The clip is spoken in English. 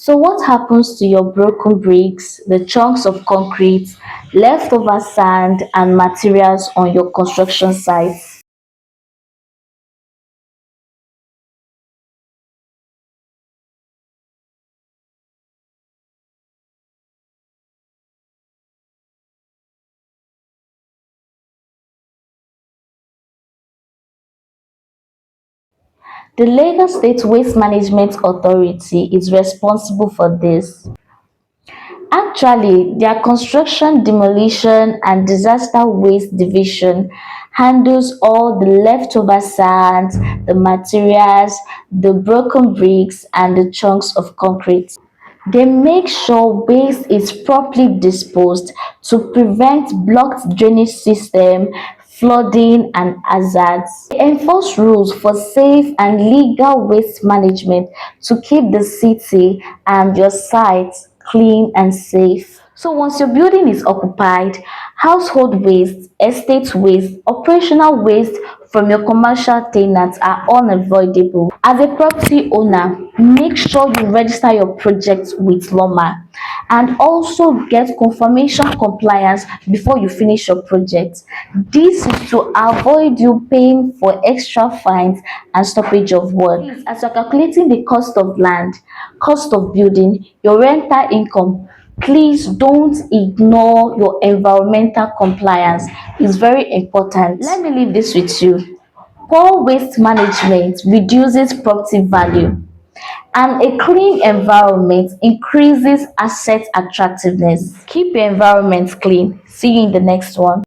So what happens to your broken bricks, the chunks of concrete, leftover sand and materials on your construction sites? The Lagos State Waste Management Authority is responsible for this. Actually, their construction, demolition, and disaster waste division handles all the leftover sand, the materials, the broken bricks, and the chunks of concrete. They make sure waste is properly disposed to prevent blocked drainage system, flooding, and hazards. They enforce rules for safe and legal waste management to keep the city and your sites clean and safe. So once your building is occupied, household waste, estate waste, operational waste from your commercial tenants are unavoidable. As a property owner, make sure you register your project with LAWMA and also get confirmation compliance before you finish your project. This is to avoid you paying for extra fines and stoppage of work. Please, as you're calculating the cost of land, cost of building, your rental income, please don't ignore your environmental compliance. It's very important. Let me leave this with you. Poor waste management reduces property value, and a clean environment increases asset attractiveness. Keep your environment clean. See you in the next one.